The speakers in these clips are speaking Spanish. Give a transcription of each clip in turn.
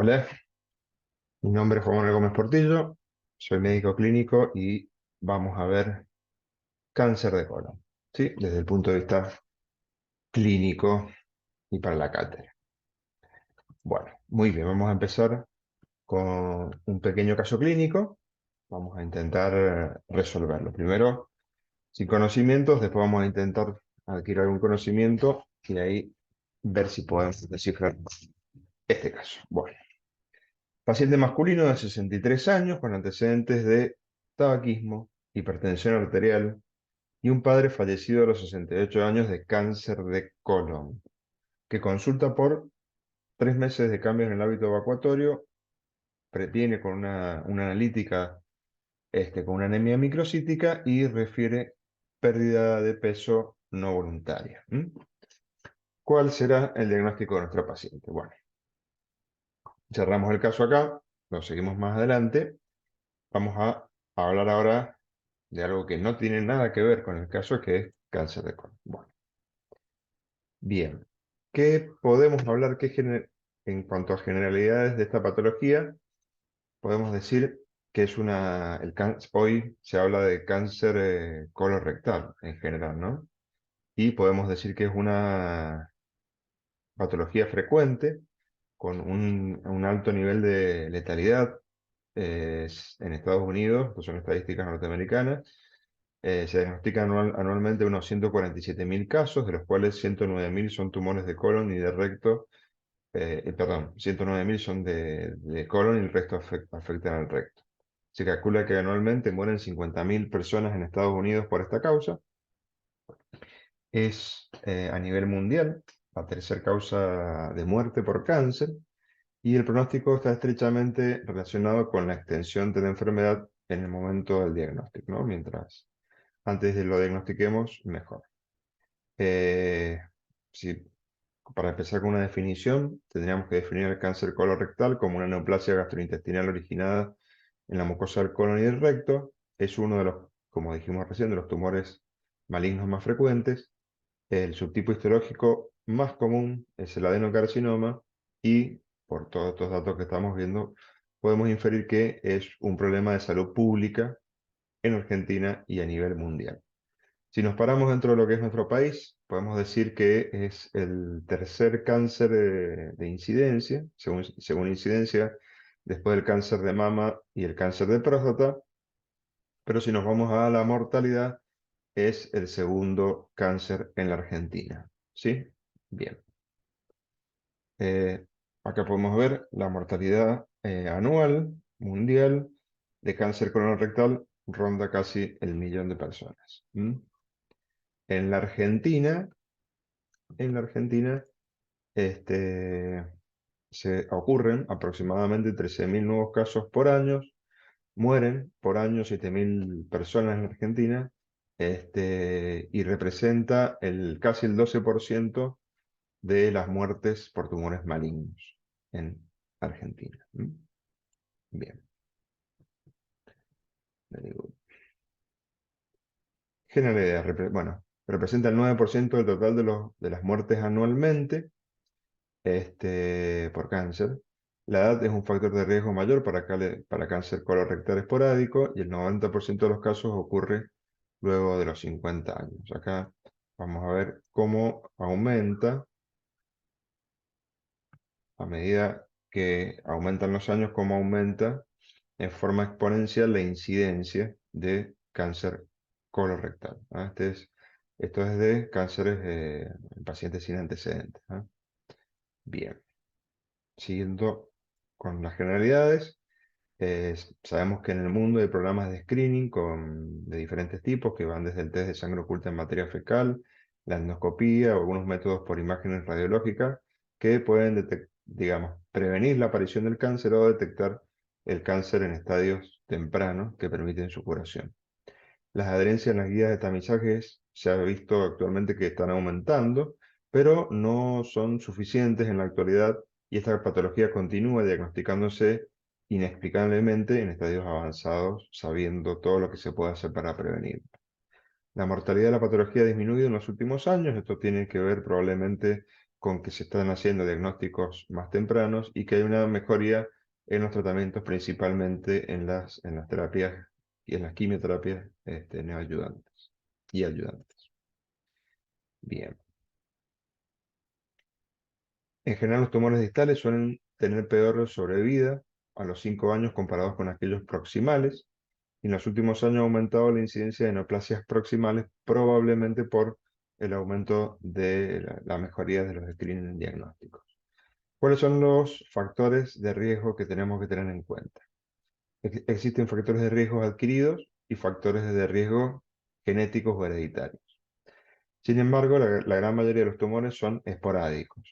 Hola, mi nombre es Juan Manuel Gómez Portillo, soy médico clínico y vamos a ver cáncer de colon, ¿sí? Desde el punto de vista clínico y para la cátedra. Bueno, muy bien, vamos a empezar con un pequeño caso clínico. Vamos a intentar resolverlo. Primero, sin conocimientos, después vamos a intentar adquirir algún conocimiento y ahí ver si podemos descifrar este caso. Bueno. Paciente masculino de 63 años con antecedentes de tabaquismo, hipertensión arterial y un padre fallecido a los 68 años de cáncer de colon, que consulta por 3 meses de cambios en el hábito evacuatorio, previene con una analítica con una anemia microcítica y refiere pérdida de peso no voluntaria. ¿Cuál será el diagnóstico de nuestro paciente? Bueno, cerramos el caso acá, lo seguimos más adelante. Vamos a hablar ahora de algo que no tiene nada que ver con el caso, que es cáncer de colon. Bueno, bien. ¿Qué podemos hablar en cuanto a generalidades de esta patología? Podemos decir que es hoy se habla de cáncer colorectal en general, ¿no? Y podemos decir que es una patología frecuente con un alto nivel de letalidad en Estados Unidos, pues son estadísticas norteamericanas. Se diagnostican anualmente unos 147.000 casos, de los cuales 109.000 son tumores de colon y de recto, perdón, 109.000 son de colon y el resto afectan al recto. Se calcula que anualmente mueren 50.000 personas en Estados Unidos por esta causa. Es a nivel mundial la tercera causa de muerte por cáncer y el pronóstico está estrechamente relacionado con la extensión de la enfermedad en el momento del diagnóstico, ¿no? Mientras antes de lo diagnostiquemos, mejor. Eh, si, para empezar con una definición, tendríamos que definir el cáncer colorectal como una neoplasia gastrointestinal originada en la mucosa del colon y del recto. Es uno de los, como dijimos recién, de los tumores malignos más frecuentes. El subtipo histológico más común es el adenocarcinoma y, por todos estos datos que estamos viendo, podemos inferir que es un problema de salud pública en Argentina y a nivel mundial. Si nos paramos dentro de lo que es nuestro país, podemos decir que es el tercer cáncer de incidencia, según incidencia, después del cáncer de mama y el cáncer de próstata, pero si nos vamos a la mortalidad, es el segundo cáncer en la Argentina. ¿Sí? Bien. Eh, Acá podemos ver la mortalidad anual mundial de cáncer colorectal ronda casi el millón de personas. En la Argentina, este, se ocurren aproximadamente 13.000 nuevos casos por año, mueren por año 7.000 personas en la Argentina, y representa casi el 12% de las muertes por tumores malignos en Argentina. Bien, very good. Generalidad, bueno, representa el 9% del total de las muertes anualmente por cáncer. La edad es un factor de riesgo mayor para cáncer colorectal esporádico y el 90% de los casos ocurre luego de los 50 años. Acá vamos a ver cómo aumenta a medida que aumentan los años, cómo aumenta en forma exponencial la incidencia de cáncer colorectal. Esto es de cánceres en pacientes sin antecedentes. Bien, siguiendo con las generalidades, sabemos que en el mundo hay programas de screening de diferentes tipos que van desde el test de sangre oculta en materia fecal, la endoscopía o algunos métodos por imágenes radiológicas que pueden, digamos, prevenir la aparición del cáncer o detectar el cáncer en estadios tempranos que permiten su curación. Las adherencias en las guías de tamizajes se ha visto actualmente que están aumentando, pero no son suficientes en la actualidad y esta patología continúa diagnosticándose inexplicablemente en estadios avanzados, sabiendo todo lo que se puede hacer para prevenir. La mortalidad de la patología ha disminuido en los últimos años. Esto tiene que ver probablemente con que se están haciendo diagnósticos más tempranos y que hay una mejoría en los tratamientos, principalmente en las terapias y en las quimioterapias neoayudantes y ayudantes. Bien. En general, los tumores distales suelen tener peor sobrevida a los 5 años comparados con aquellos proximales, y en los últimos años ha aumentado la incidencia de neoplasias proximales, probablemente por el aumento de la mejoría de los screening diagnósticos. ¿Cuáles son los factores de riesgo que tenemos que tener en cuenta? Existen factores de riesgo adquiridos y factores de riesgo genéticos o hereditarios. Sin embargo, la gran mayoría de los tumores son esporádicos.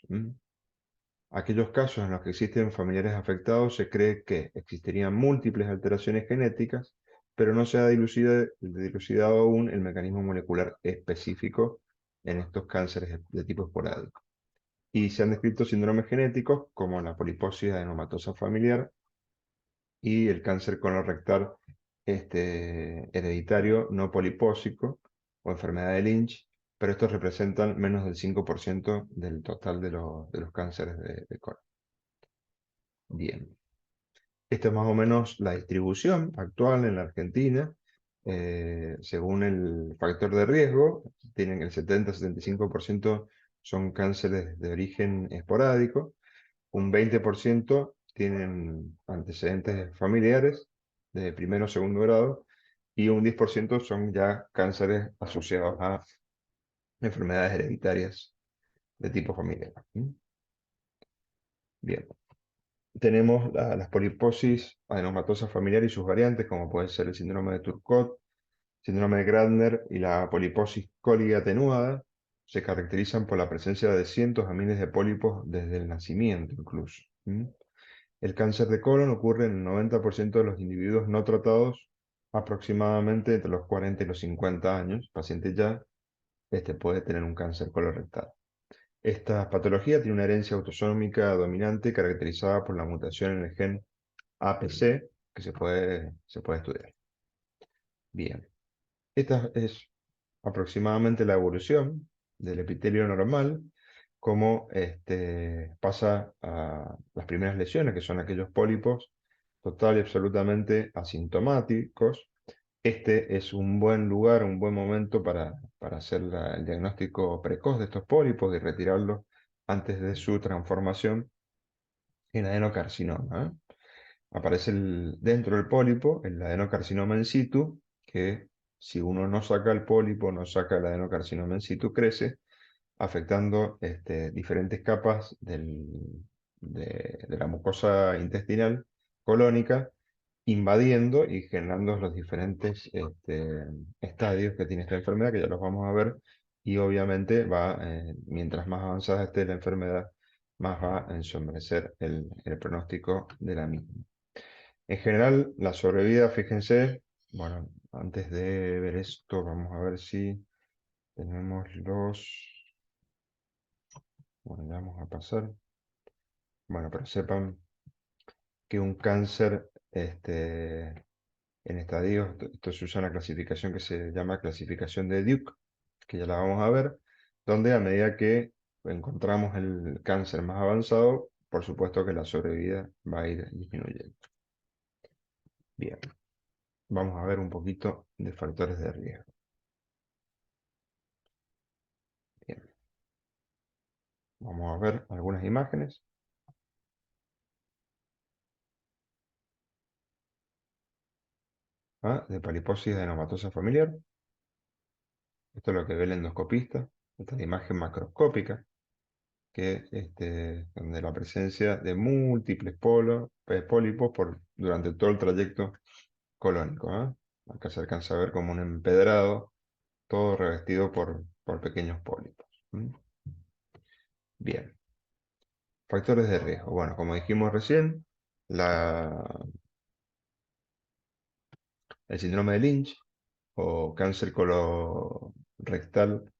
Aquellos casos en los que existen familiares afectados, se cree que existirían múltiples alteraciones genéticas, pero no se ha dilucidado aún el mecanismo molecular específico en estos cánceres de tipo esporádico. Y se han descrito síndromes genéticos como la poliposis adenomatosa familiar y el cáncer colorectal hereditario no polipósico o enfermedad de Lynch, pero estos representan menos del 5% del total de los cánceres de colon. Bien, esta es más o menos la distribución actual en la Argentina. Según el factor de riesgo, tienen el 70-75% son cánceres de origen esporádico, un 20% tienen antecedentes familiares de primero o segundo grado y un 10% son ya cánceres asociados a enfermedades hereditarias de tipo familiar. Bien, tenemos las poliposis adenomatosa familiar y sus variantes, como puede ser el síndrome de Turcot, síndrome de Gardner y la poliposis Colli atenuada. Se caracterizan por la presencia de cientos a miles de pólipos desde el nacimiento incluso. El cáncer de colon ocurre en el 90% de los individuos no tratados aproximadamente entre los 40 y los 50 años. El paciente ya puede tener un cáncer colorectal. Esta patología tiene una herencia autosómica dominante caracterizada por la mutación en el gen APC que se puede estudiar. Bien, esta es aproximadamente la evolución del epitelio normal, cómo pasa a las primeras lesiones, que son aquellos pólipos total y absolutamente asintomáticos. Este es un buen lugar, un buen momento para hacer el diagnóstico precoz de estos pólipos y retirarlos antes de su transformación en adenocarcinoma. Aparece dentro del pólipo el adenocarcinoma in situ, que si uno no saca el pólipo, no saca el adenocarcinoma in situ, crece, afectando diferentes capas de la mucosa intestinal colónica, invadiendo y generando los diferentes estadios que tiene esta enfermedad, que ya los vamos a ver, y obviamente mientras más avanzada esté la enfermedad, más va a ensombrecer el pronóstico de la misma. En general, la sobrevida, fíjense, bueno, antes de ver esto, vamos a ver si tenemos bueno, ya vamos a pasar. Bueno, pero sepan que un cáncer en estadios, esto se usa una clasificación que se llama clasificación de Duke, que ya la vamos a ver, donde a medida que encontramos el cáncer más avanzado, por supuesto que la sobrevida va a ir disminuyendo. Bien, vamos a ver un poquito de factores de riesgo. Bien, vamos a ver algunas imágenes. De poliposis adenomatosa familiar. Esto es lo que ve el endoscopista. Esta es la imagen macroscópica, donde la presencia de múltiples pólipos durante todo el trayecto colónico. Acá se alcanza a ver como un empedrado, todo revestido por pequeños pólipos. Bien. Factores de riesgo. Bueno, como dijimos recién, el síndrome de Lynch o cáncer colorectal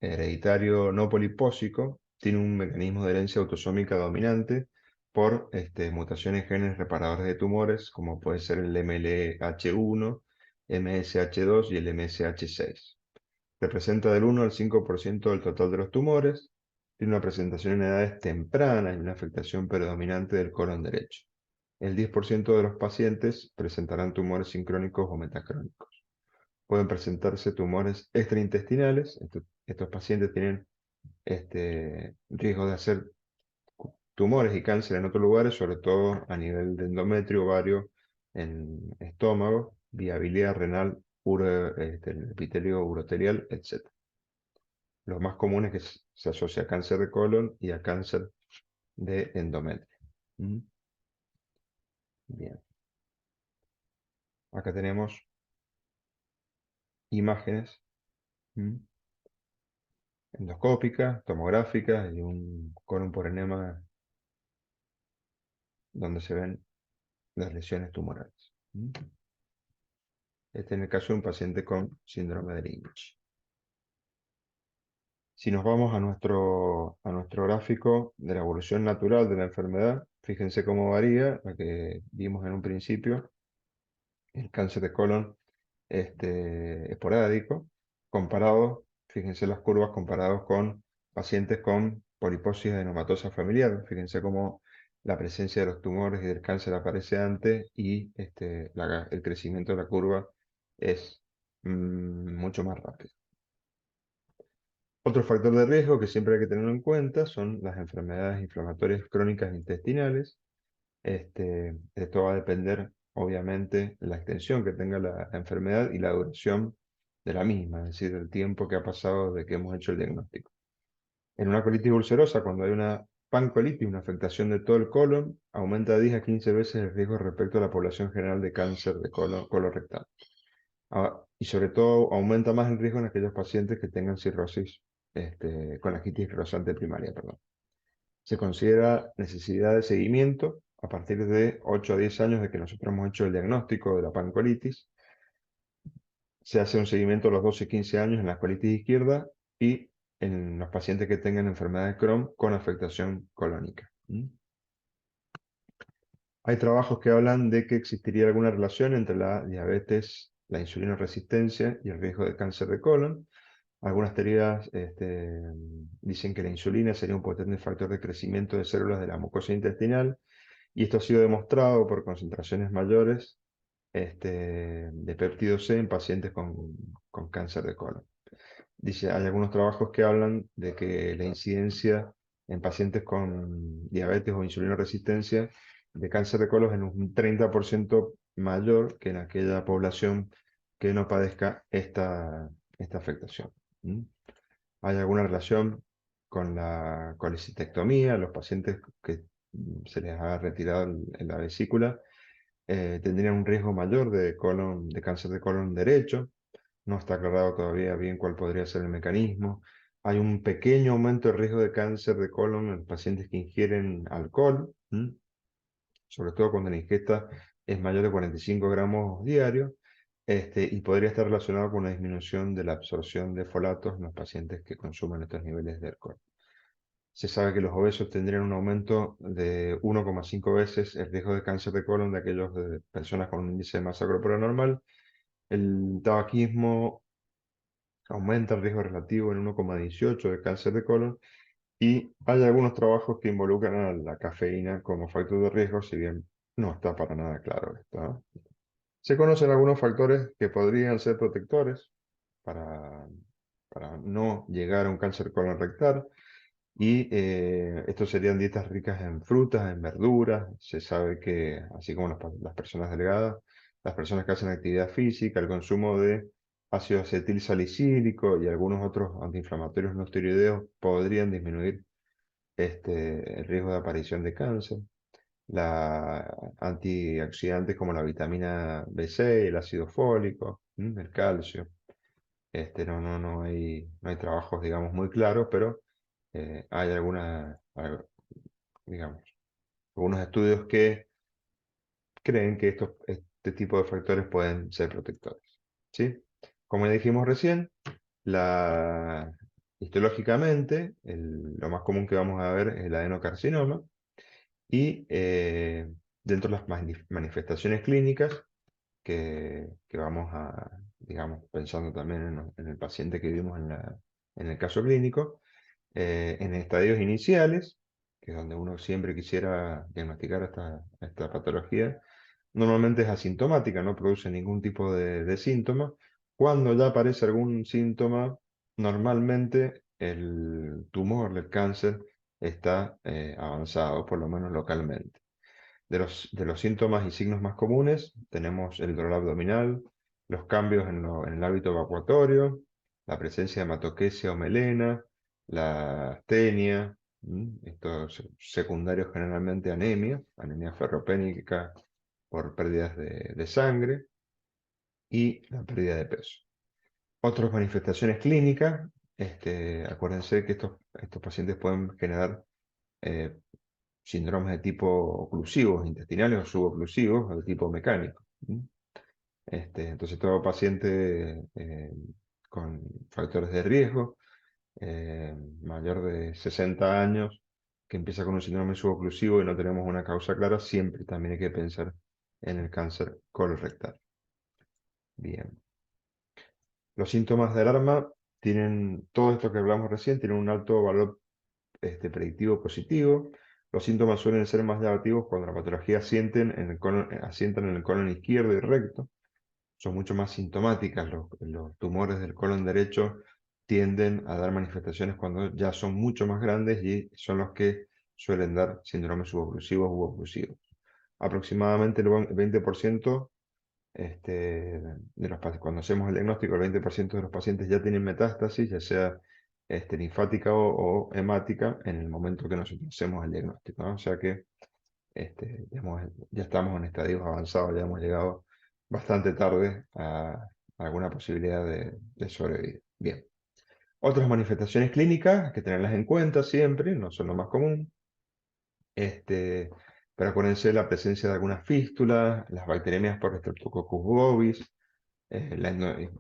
hereditario no polipósico tiene un mecanismo de herencia autosómica dominante por mutaciones en genes reparadores de tumores, como puede ser el MLH1, MSH2 y el MSH6. Representa del 1 al 5% del total de los tumores. tiene una presentación en edades tempranas y una afectación predominante del colon derecho. El 10% de los pacientes presentarán tumores sincrónicos o metacrónicos. Pueden presentarse tumores extraintestinales. Estos pacientes tienen riesgo de hacer tumores y cáncer en otros lugares, sobre todo a nivel de endometrio, ovario, en estómago, viabilidad renal, el epitelio urotelial, etc. Lo más común es que se asocia a cáncer de colon y a cáncer de endometrio. ¿Mm? Bien, acá tenemos imágenes endoscópicas, tomográficas y un colon por enema donde se ven las lesiones tumorales. Este en el caso de un paciente con síndrome de Lynch. Si nos vamos a nuestro gráfico de la evolución natural de la enfermedad, fíjense cómo varía, la que vimos en un principio, el cáncer de colon esporádico, comparado, fíjense las curvas comparados con pacientes con poliposis adenomatosa familiar. Fíjense cómo la presencia de los tumores y del cáncer aparece antes y el crecimiento de la curva es mucho más rápido. Otro factor de riesgo que siempre hay que tener en cuenta son las enfermedades inflamatorias crónicas intestinales. Esto va a depender, obviamente, de la extensión que tenga la enfermedad y la duración de la misma, es decir, el tiempo que ha pasado desde que hemos hecho el diagnóstico. En una colitis ulcerosa, cuando hay una pancolitis, una afectación de todo el colon, aumenta de 10 a 15 veces el riesgo respecto a la población general de cáncer de colon colorectal. Y sobre todo aumenta más el riesgo en aquellos pacientes que tengan cirrosis con la quitis rozante primaria, perdón. Se considera necesidad de seguimiento a partir de 8 a 10 años de que nosotros hemos hecho el diagnóstico de la pancolitis. Se hace un seguimiento a los 12 y 15 años en la colitis izquierda y en los pacientes que tengan enfermedad de Crohn con afectación colónica. Hay trabajos que hablan de que existiría alguna relación entre la diabetes, la insulinoresistencia y el riesgo de cáncer de colon. Algunas teorías dicen que la insulina sería un potente factor de crecimiento de células de la mucosa intestinal y esto ha sido demostrado por concentraciones mayores de péptido C en pacientes con cáncer de colon. Dice, hay algunos trabajos que hablan de que la incidencia en pacientes con diabetes o insulinoresistencia de cáncer de colon es un 30% mayor que en aquella población que no padezca esta afectación. ¿Mm? ¿Hay alguna relación con la colecistectomía? Los pacientes que se les ha retirado la vesícula tendrían un riesgo mayor de cáncer de colon derecho. No está aclarado todavía bien cuál podría ser el mecanismo. Hay un pequeño aumento de riesgo de cáncer de colon en pacientes que ingieren alcohol, sobre todo cuando la ingesta es mayor de 45 gramos diarios, y podría estar relacionado con una disminución de la absorción de folatos en los pacientes que consumen estos niveles de alcohol. Se sabe que los obesos tendrían un aumento de 1,5 veces el riesgo de cáncer de colon de aquellas personas con un índice de masa corporal normal. El tabaquismo aumenta el riesgo relativo en 1,18 de cáncer de colon y hay algunos trabajos que involucran a la cafeína como factor de riesgo, si bien no está para nada claro esto, ¿no? Se conocen algunos factores que podrían ser protectores para, para no llegar a un cáncer colorectal y estos serían dietas ricas en frutas, en verduras. Se sabe que, así como las personas delgadas, las personas que hacen actividad física, el consumo de ácido acetil salicílico y algunos otros antiinflamatorios no esteroideos podrían disminuir el riesgo de aparición de cáncer. Antioxidantes como la vitamina B6, el ácido fólico, el calcio. No hay trabajos, digamos, muy claros, pero hay digamos, algunos estudios que creen que este tipo de factores pueden ser protectores. ¿Sí? Como ya dijimos recién, la, histológicamente, lo más común que vamos a ver es el adenocarcinoma y dentro de las manifestaciones clínicas que vamos digamos, pensando también en el paciente que vimos en el caso clínico, En estadios iniciales, que es donde uno siempre quisiera diagnosticar esta patología, normalmente es asintomática, no produce ningún tipo de síntoma. Cuando ya aparece algún síntoma, normalmente el tumor, el cáncer, está avanzado, por lo menos localmente. De los síntomas y signos más comunes, tenemos el dolor abdominal, los cambios en el hábito evacuatorio, la presencia de hematoquesia o melena, la astenia, estos secundarios generalmente anemia ferropénica por pérdidas de sangre y la pérdida de peso. Otras manifestaciones clínicas, acuérdense que estos pacientes pueden generar eh, síndromes de tipo oclusivos, intestinales o suboclusivos, o de tipo mecánico. Entonces, todo paciente con factores de riesgo, mayor de 60 años, que empieza con un síndrome suboclusivo y no tenemos una causa clara, siempre también hay que pensar en el cáncer colorectal. Bien. Los síntomas de alarma tienen, todo esto que hablamos recién, tienen un alto valor predictivo positivo. Los síntomas suelen ser más llamativos cuando la patología asientan en el colon izquierdo y recto. Son mucho más sintomáticas. Los tumores del colon derecho tienden a dar manifestaciones cuando ya son mucho más grandes y son los que suelen dar síndromes suboclusivos u oclusivos. Aproximadamente el 20% cuando hacemos el diagnóstico, el 20% de los pacientes ya tienen metástasis, ya sea linfática o hemática, en el momento que nosotros hacemos el diagnóstico, ¿no? O sea que ya estamos en estadios avanzados, ya hemos llegado bastante tarde a alguna posibilidad de sobrevivir. Bien. Otras manifestaciones clínicas, hay que tenerlas en cuenta siempre, no son lo más común. Pero acuérdense la presencia de algunas fístulas, las bacteriemias por Streptococcus bovis,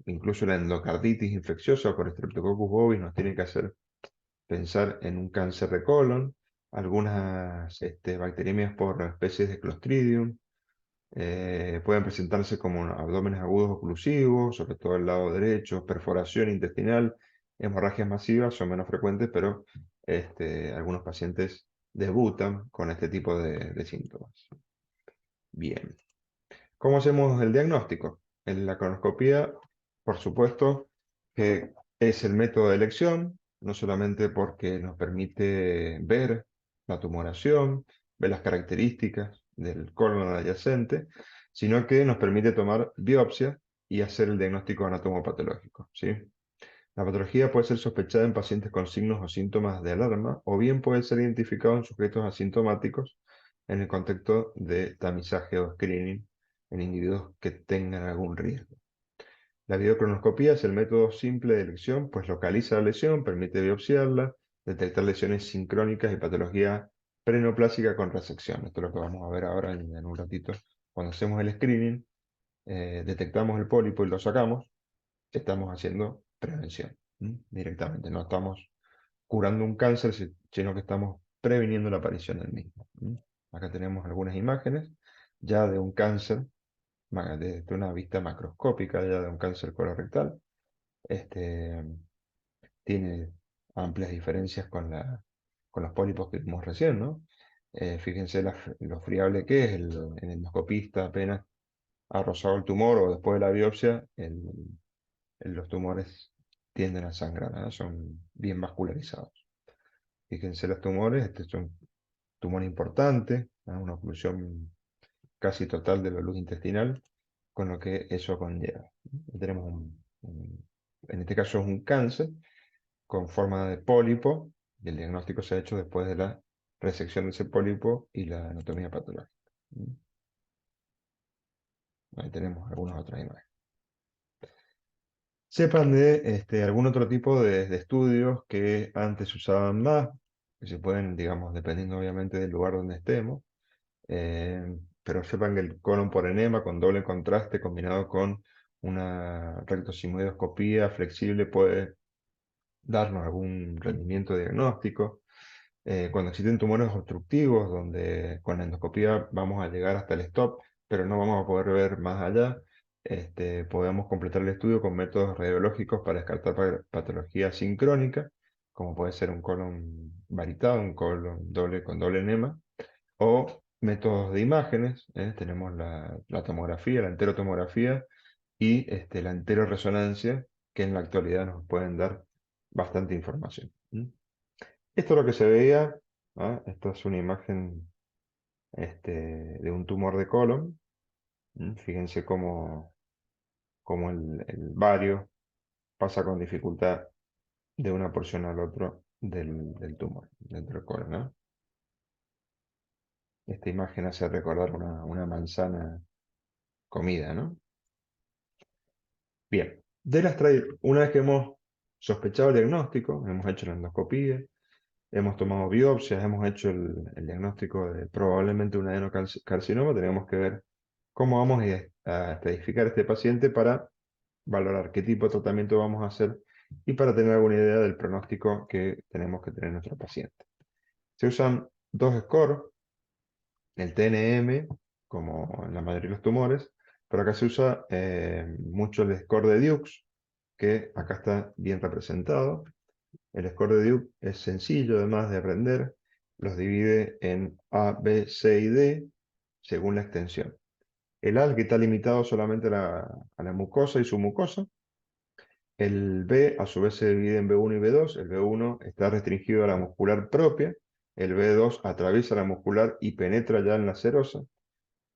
incluso la endocarditis infecciosa por Streptococcus bovis nos tiene que hacer pensar en un cáncer de colon, algunas bacteriemias por especies de Clostridium, pueden presentarse como abdómenes agudos oclusivos, sobre todo el lado derecho, perforación intestinal, hemorragias masivas son menos frecuentes, pero algunos pacientes debutan con este tipo de síntomas. Bien. ¿Cómo hacemos el diagnóstico? En la colonoscopia, por supuesto, que es el método de elección, no solamente porque nos permite ver la tumoración, ver las características del colon adyacente, sino que nos permite tomar biopsia y hacer el diagnóstico anatomopatológico, ¿sí? La patología puede ser sospechada en pacientes con signos o síntomas de alarma, o bien puede ser identificado en sujetos asintomáticos en el contexto de tamizaje o screening en individuos que tengan algún riesgo. La videocronoscopía es el método simple de elección, pues localiza la lesión, permite biopsiarla, detectar lesiones sincrónicas y patología preneoplásica con resección. Esto es lo que vamos a ver ahora en un ratito. Cuando hacemos el screening, detectamos el pólipo y lo sacamos, estamos haciendo prevención, directamente. No estamos curando un cáncer, sino que estamos previniendo la aparición del mismo. Acá tenemos algunas imágenes ya de un cáncer, desde una vista macroscópica ya de un cáncer colorectal. Este, tiene amplias diferencias con los pólipos que vimos recién, ¿no? Fíjense lo friable que es, el endoscopista apenas ha rozado el tumor o después de la biopsia, los tumores tienden a sangrar, ¿no? Son bien vascularizados. Fíjense los tumores, este es un tumor importante, ¿no? Una oclusión casi total de la luz intestinal, con lo que eso conlleva. Tenemos en este caso es un cáncer con forma de pólipo, y el diagnóstico se ha hecho después de la resección de ese pólipo y la anatomía patológica. Ahí tenemos algunas otras imágenes. Sepan de algún otro tipo de estudios que antes se usaban más, que se pueden, digamos, dependiendo obviamente del lugar donde estemos, pero sepan que el colon por enema con doble contraste combinado con una rectosigmoidoscopía flexible puede darnos algún rendimiento diagnóstico. Cuando existen tumores obstructivos, donde con la endoscopía vamos a llegar hasta el stop, pero no vamos a poder ver más allá, podemos completar el estudio con métodos radiológicos para descartar patología sincrónica, como puede ser un colon varitado, un colon doble con doble enema, o métodos de imágenes. Tenemos la tomografía, la enterotomografía y la enteroresonancia, que en la actualidad nos pueden dar bastante información. Esto es lo que se veía. ¿Ah? Esto es una imagen de un tumor de colon. Fíjense cómo el vario pasa con dificultad de una porción al otro del tumor, dentro del colon, ¿no? Esta imagen hace recordar una manzana comida, ¿no? Bien, una vez que hemos sospechado el diagnóstico, hemos hecho la endoscopía, hemos tomado biopsias, hemos hecho el diagnóstico de probablemente un adenocarcinoma, tenemos que ver cómo vamos a estadificar a este paciente para valorar qué tipo de tratamiento vamos a hacer y para tener alguna idea del pronóstico que tenemos que tener nuestro paciente. Se usan dos scores, el TNM, como en la mayoría de los tumores, pero acá se usa mucho el score de Dukes, que acá está bien representado. El score de Duke es sencillo además de aprender, los divide en A, B, C y D según la extensión. El A, que está limitado solamente a la mucosa y su mucosa. El B a su vez se divide en B1 y B2. El B1 está restringido a la muscular propia. El B2 atraviesa la muscular y penetra ya en la serosa.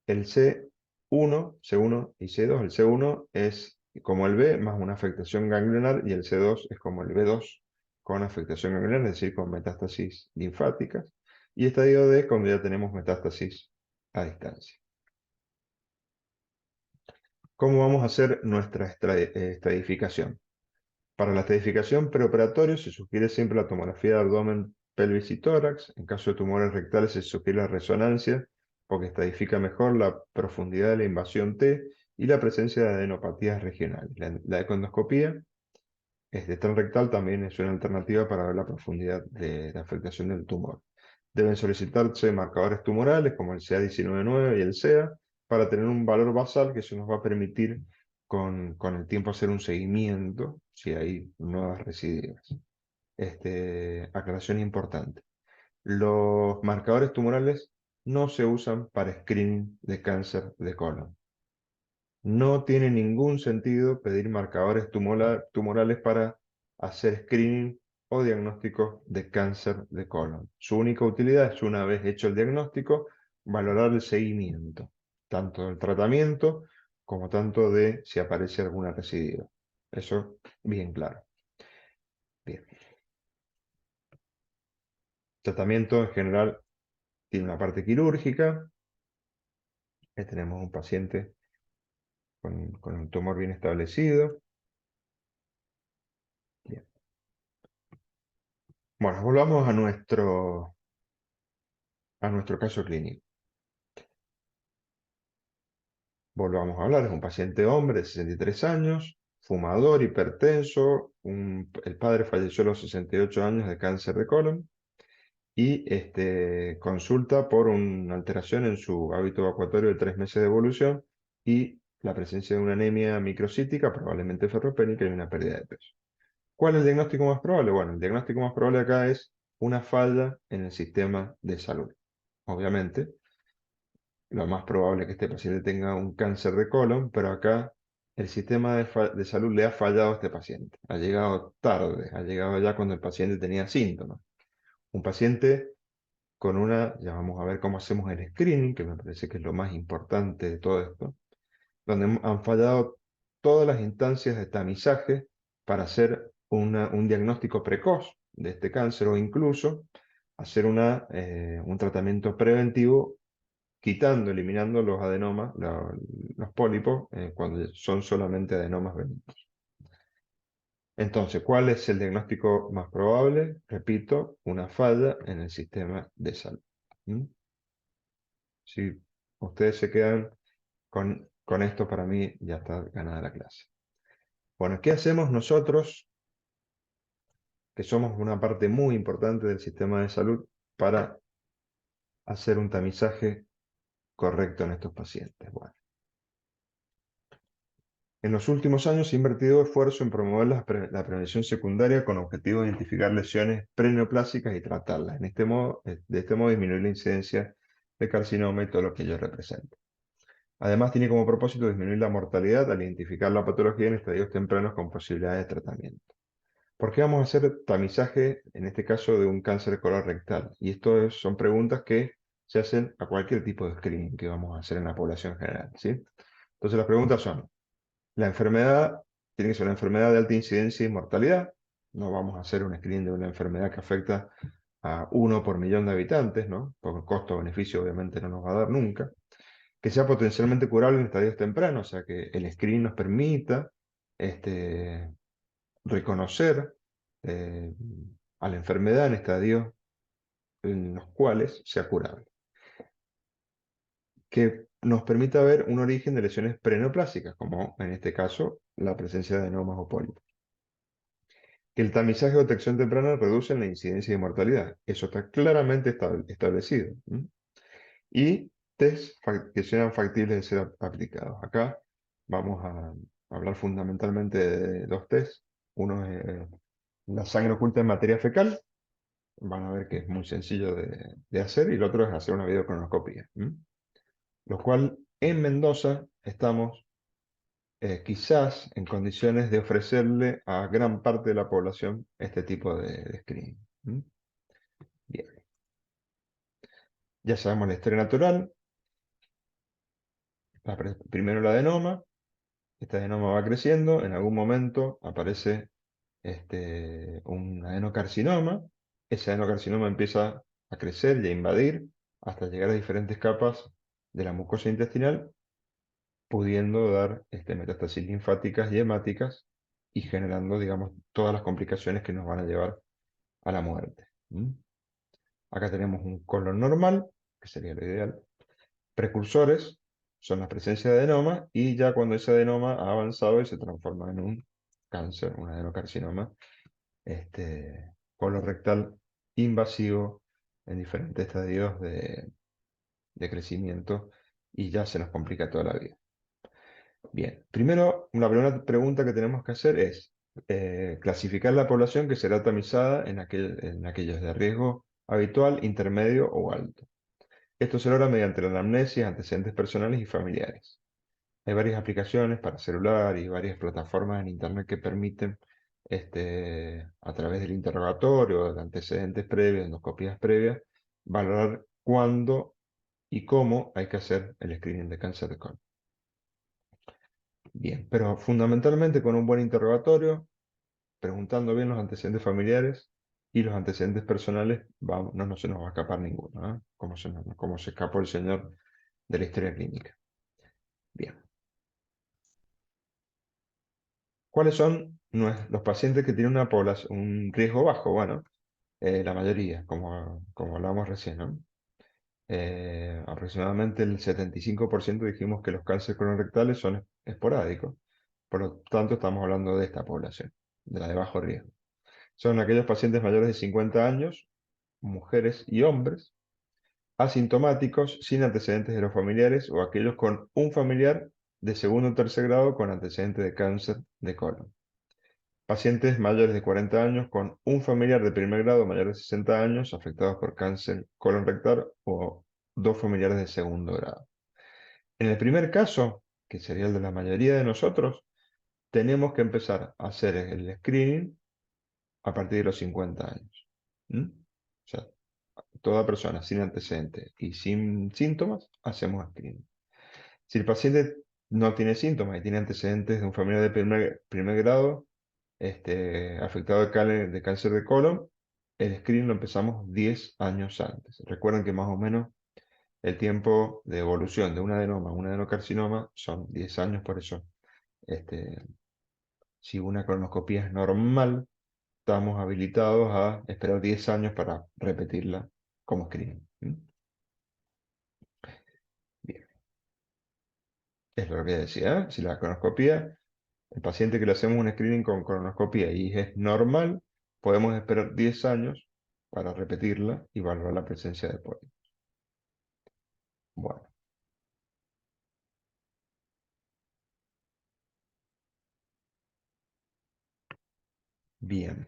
El C1 y C2. El C1 es como el B más una afectación ganglionar y el C2 es como el B2 con afectación ganglionar, es decir, con metástasis linfáticas. Y estadio D cuando ya tenemos metástasis a distancia. ¿Cómo vamos a hacer nuestra estratificación? Para la estratificación preoperatoria se sugiere siempre la tomografía de abdomen, pelvis y tórax. En caso de tumores rectales se sugiere la resonancia porque estratifica mejor la profundidad de la invasión T y la presencia de adenopatías regionales. La econdoscopía transrectal también es una alternativa para ver la profundidad de la afectación del tumor. Deben solicitarse marcadores tumorales como el CA 19-9 y el CEA para tener un valor basal que eso nos va a permitir con el tiempo hacer un seguimiento si hay nuevas recidivas. Aclaración importante. Los marcadores tumorales no se usan para screening de cáncer de colon. No tiene ningún sentido pedir marcadores tumorales para hacer screening o diagnóstico de cáncer de colon. Su única utilidad es, una vez hecho el diagnóstico, valorar el seguimiento, tanto del tratamiento como tanto de si aparece alguna recidiva. Eso bien claro. Bien. Tratamiento en general tiene una parte quirúrgica. Tenemos un paciente con un tumor bien establecido. Bien. Bueno, volvamos a nuestro caso clínico. Volvamos a hablar, es un paciente hombre de 63 años, fumador, hipertenso, el padre falleció a los 68 años de cáncer de colon y consulta por una alteración en su hábito evacuatorio de 3 meses de evolución y la presencia de una anemia microcítica, probablemente ferropénica y una pérdida de peso. ¿Cuál es el diagnóstico más probable? Bueno, el diagnóstico más probable acá es una falla en el sistema de salud. Obviamente, lo más probable es que este paciente tenga un cáncer de colon, pero acá el sistema de salud le ha fallado a este paciente. Ha llegado tarde, ha llegado ya cuando el paciente tenía síntomas. Un paciente ya vamos a ver cómo hacemos el screening, que me parece que es lo más importante de todo esto, donde han fallado todas las instancias de tamizaje para hacer un diagnóstico precoz de este cáncer o incluso hacer un tratamiento preventivo eliminando los adenomas, los pólipos, cuando son solamente adenomas benignos. Entonces, ¿cuál es el diagnóstico más probable? Repito, una falla en el sistema de salud. ¿Mm? Si ustedes se quedan con esto, para mí ya está ganada la clase. Bueno, ¿qué hacemos nosotros, que somos una parte muy importante del sistema de salud, para hacer un tamizaje correcto en estos pacientes? Bueno, En los últimos años se ha invertido esfuerzo en promover la prevención secundaria con objetivo de identificar lesiones preneoplásicas y tratarlas. De este modo disminuir la incidencia de carcinoma y todo lo que ello representa. Además, tiene como propósito disminuir la mortalidad al identificar la patología en estadios tempranos con posibilidades de tratamiento. ¿Por qué vamos a hacer tamizaje, en este caso, de un cáncer colorectal? Y son preguntas que se hacen a cualquier tipo de screening que vamos a hacer en la población general, ¿sí? Entonces las preguntas son, la enfermedad tiene que ser una enfermedad de alta incidencia y mortalidad. No vamos a hacer un screening de una enfermedad que afecta a 1 por 1.000.000 de habitantes, ¿no? Porque costo-beneficio obviamente no nos va a dar nunca. Que sea potencialmente curable en estadios tempranos, o sea, que el screening nos permita reconocer eh, a la enfermedad en estadios en los cuales sea curable. Que nos permita ver un origen de lesiones preneoplásicas, como en este caso la presencia de adenomas o pólipos. Que el tamizaje o detección temprana reduce la incidencia de mortalidad. Eso está claramente establecido. ¿M? Y que sean factibles de ser aplicados. Acá vamos a hablar fundamentalmente de dos test. Uno es la sangre oculta en materia fecal. Van a ver que es muy sencillo de hacer. Y el otro es hacer una videocronoscopia. Lo cual en Mendoza estamos quizás en condiciones de ofrecerle a gran parte de la población este tipo de screening. Bien, ya sabemos la historia natural. Primero el adenoma. Este adenoma va creciendo. En algún momento aparece un adenocarcinoma. Ese adenocarcinoma empieza a crecer y a invadir hasta llegar a diferentes capas de la mucosa intestinal, pudiendo dar metástasis linfáticas y hemáticas y generando, digamos, todas las complicaciones que nos van a llevar a la muerte. Acá tenemos un colon normal, que sería lo ideal. Precursores son la presencia de adenoma y ya cuando ese adenoma ha avanzado y se transforma en un cáncer, un adenocarcinoma, colorectal invasivo en diferentes estadios de crecimiento y ya se nos complica toda la vida. Bien, primero, la primera pregunta que tenemos que hacer es clasificar la población que será tamizada en aquellos de riesgo habitual, intermedio o alto. Esto se logra mediante la anamnesis, antecedentes personales y familiares. Hay varias aplicaciones para celular y varias plataformas en Internet que permiten, a través del interrogatorio, de antecedentes previos, endoscopías previas, valorar cuándo y cómo hay que hacer el screening de cáncer de colon. Bien, pero fundamentalmente con un buen interrogatorio, preguntando bien los antecedentes familiares y los antecedentes personales, no se nos va a escapar ninguno, ¿eh? Como se escapó el señor de la historia clínica. Bien. ¿Cuáles son los pacientes que tienen un riesgo bajo? Bueno, la mayoría, como hablamos recién, ¿no? Aproximadamente el 75% dijimos que los cánceres colorectales son esporádicos. Por lo tanto, estamos hablando de esta población, de la de bajo riesgo. Son aquellos pacientes mayores de 50 años, mujeres y hombres, asintomáticos, sin antecedentes de los familiares o aquellos con un familiar de segundo o tercer grado con antecedentes de cáncer de colon. Pacientes mayores de 40 años con un familiar de primer grado mayor de 60 años afectados por cáncer colon rectal o dos familiares de segundo grado. En el primer caso, que sería el de la mayoría de nosotros, tenemos que empezar a hacer el screening a partir de los 50 años. O sea, toda persona sin antecedentes y sin síntomas, hacemos screening. Si el paciente no tiene síntomas y tiene antecedentes de un familiar de primer grado, afectado de cáncer de colon, el screening lo empezamos 10 años antes. Recuerden que más o menos el tiempo de evolución de un adenoma a un adenocarcinoma son 10 años, por eso, si una colonoscopia es normal, estamos habilitados a esperar 10 años para repetirla como screening. Bien, es lo que decía, ¿eh? Si la colonoscopia, el paciente que le hacemos un screening con colonoscopia y es normal, podemos esperar 10 años para repetirla y valorar la presencia de pólipos. Bueno, Bien.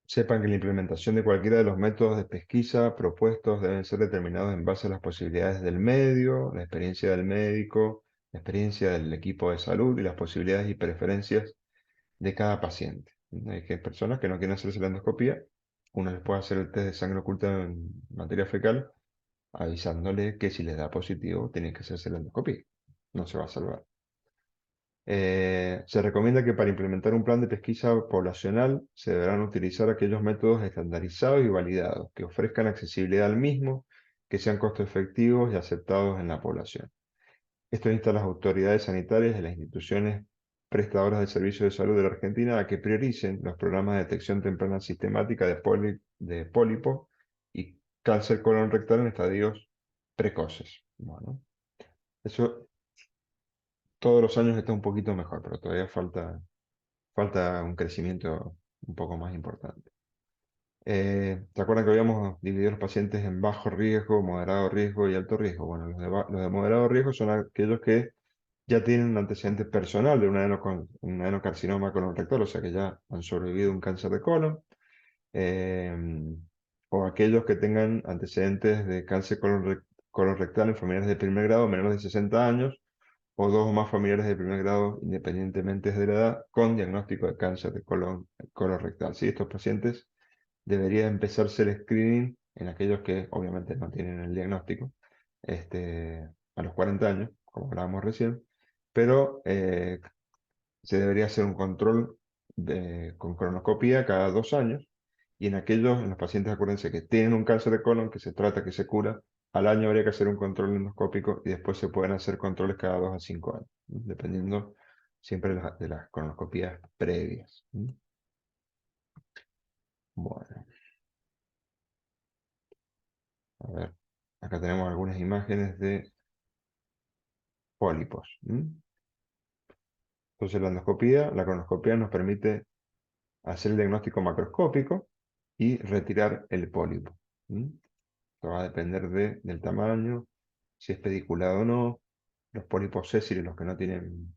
Sepan que la implementación de cualquiera de los métodos de pesquisa propuestos deben ser determinados en base a las posibilidades del medio, la experiencia del médico, la experiencia del equipo de salud y las posibilidades y preferencias de cada paciente. Hay que personas que no quieren hacerse la endoscopía, uno les puede hacer el test de sangre oculta en materia fecal, avisándole que si les da positivo, tienen que hacerse la endoscopía. No se va a salvar. Se recomienda que para implementar un plan de pesquisa poblacional se deberán utilizar aquellos métodos estandarizados y validados que ofrezcan accesibilidad al mismo, que sean costo efectivos y aceptados en la población. Esto insta a las autoridades sanitarias de las instituciones prestadoras de servicios de salud de la Argentina a que prioricen los programas de detección temprana sistemática de pólipo y cáncer colon rectal en estadios precoces. Bueno, eso todos los años está un poquito mejor, pero todavía falta un crecimiento un poco más importante. ¿Se acuerdan que habíamos dividido los pacientes en bajo riesgo, moderado riesgo y alto riesgo? Bueno, los de moderado riesgo son aquellos que ya tienen un antecedente personal de un adenocarcinoma colorectal, o sea que ya han sobrevivido un cáncer de colon, eh, o aquellos que tengan antecedentes de cáncer colorectal en familiares de primer grado menores de 60 años, o dos o más familiares de primer grado, independientemente de la edad, con diagnóstico de cáncer de colon colorectal. Sí, estos pacientes debería empezarse el screening en aquellos que obviamente no tienen el diagnóstico, a los 40 años, como hablábamos recién, pero se debería hacer un control con cronoscopía cada 2 años, y en los pacientes, acuérdense que tienen un cáncer de colon, que se trata, que se cura, al año habría que hacer un control endoscópico y después se pueden hacer controles cada 2 a 5 años, ¿no? Dependiendo siempre de las cronoscopías previas. Bueno, a ver, acá tenemos algunas imágenes de pólipos. Entonces la cronoscopía nos permite hacer el diagnóstico macroscópico y retirar el pólipo. Esto va a depender del tamaño, si es pediculado o no. Los pólipos sésiles, los que no tienen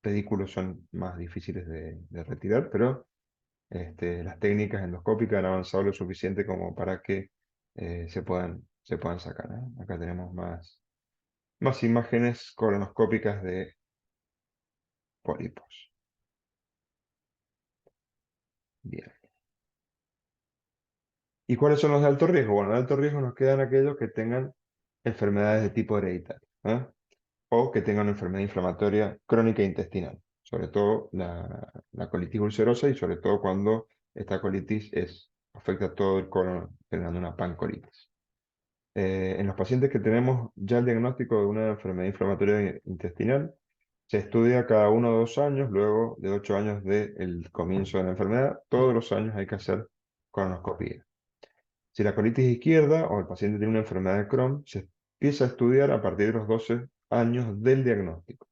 pedículos, son más difíciles de retirar, pero las técnicas endoscópicas han avanzado lo suficiente como para que se puedan sacar, ¿eh? Acá tenemos más imágenes colonoscópicas de pólipos. Bien. ¿Y cuáles son los de alto riesgo? Bueno, de alto riesgo nos quedan aquellos que tengan enfermedades de tipo hereditario, ¿eh? O que tengan una enfermedad inflamatoria crónica intestinal, sobre todo la colitis ulcerosa, y sobre todo cuando esta colitis afecta todo el colon, generando una pancolitis. En los pacientes que tenemos ya el diagnóstico de una enfermedad inflamatoria intestinal, se estudia cada 1 o 2 años, luego de 8 años del comienzo de la enfermedad. Todos los años hay que hacer colonoscopia. Si la colitis izquierda o el paciente tiene una enfermedad de Crohn, se empieza a estudiar a partir de los 12 años del diagnóstico.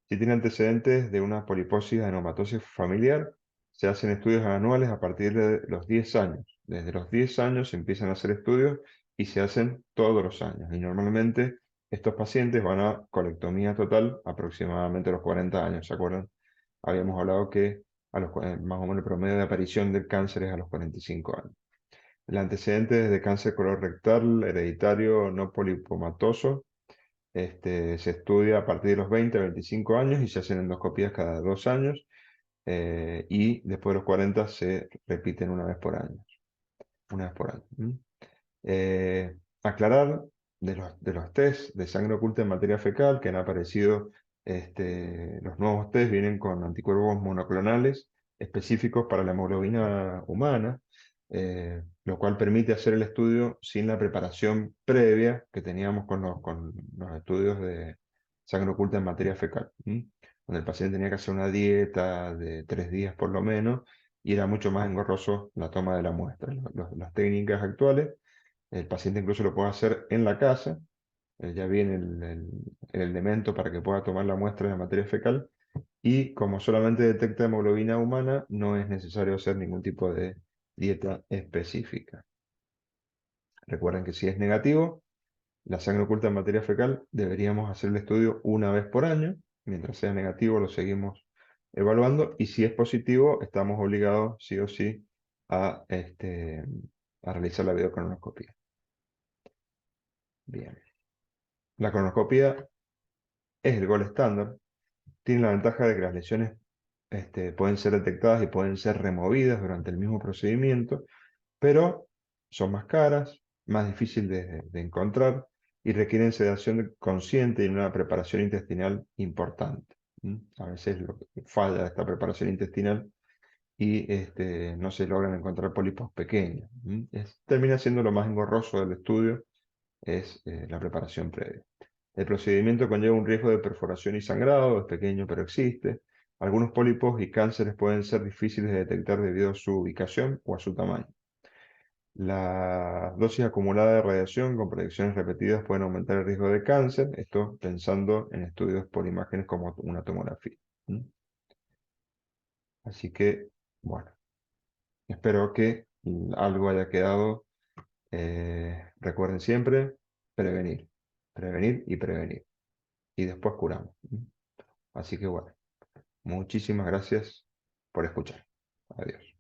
Si tiene antecedentes de una poliposis adenomatosis familiar, se hacen estudios anuales a partir de los 10 años. Desde los 10 años se empiezan a hacer estudios y se hacen todos los años. Y normalmente estos pacientes van a colectomía total aproximadamente a los 40 años. ¿Se acuerdan? Habíamos hablado que más o menos el promedio de aparición del cáncer es a los 45 años. El antecedente es de cáncer colorectal hereditario no polipomatoso. Se estudia a partir de los 20 a 25 años y se hacen endoscopías cada 2 años, y después de los 40 se repiten una vez por año. Una vez por año. Aclarar de los test de sangre oculta en materia fecal que han aparecido, los nuevos test vienen con anticuerpos monoclonales específicos para la hemoglobina humana, lo cual permite hacer el estudio sin la preparación previa que teníamos con los estudios de sangre oculta en materia fecal, donde el paciente tenía que hacer una dieta de 3 días por lo menos, y era mucho más engorroso la toma de la muestra. Las técnicas actuales, el paciente incluso lo puede hacer en la casa, ya viene el elemento para que pueda tomar la muestra de materia fecal, y como solamente detecta hemoglobina humana, no es necesario hacer ningún tipo de dieta específica. Recuerden que si es negativo, La sangre oculta en materia fecal deberíamos hacer el estudio una vez por año. Mientras sea negativo, lo seguimos evaluando. Y si es positivo, estamos obligados, sí o sí, a realizar la videocolonoscopia. Bien. La colonoscopia es el gol estándar. Tiene la ventaja de que las lesiones pueden ser detectadas y pueden ser removidas durante el mismo procedimiento, pero son más caras, más difíciles de encontrar y requieren sedación consciente y una preparación intestinal importante. A veces falla esta preparación intestinal y no se logran encontrar pólipos pequeños. Termina siendo lo más engorroso del estudio, es la preparación previa. El procedimiento conlleva un riesgo de perforación y sangrado, es pequeño pero existe. Algunos pólipos y cánceres pueden ser difíciles de detectar debido a su ubicación o a su tamaño. La dosis acumulada de radiación con proyecciones repetidas pueden aumentar el riesgo de cáncer, esto pensando en estudios por imágenes como una tomografía. ¿Mm? Así que, bueno, espero que algo haya quedado. Recuerden siempre prevenir, prevenir y prevenir. Y después curamos. ¿Mm? Así que bueno, muchísimas gracias por escuchar. Adiós.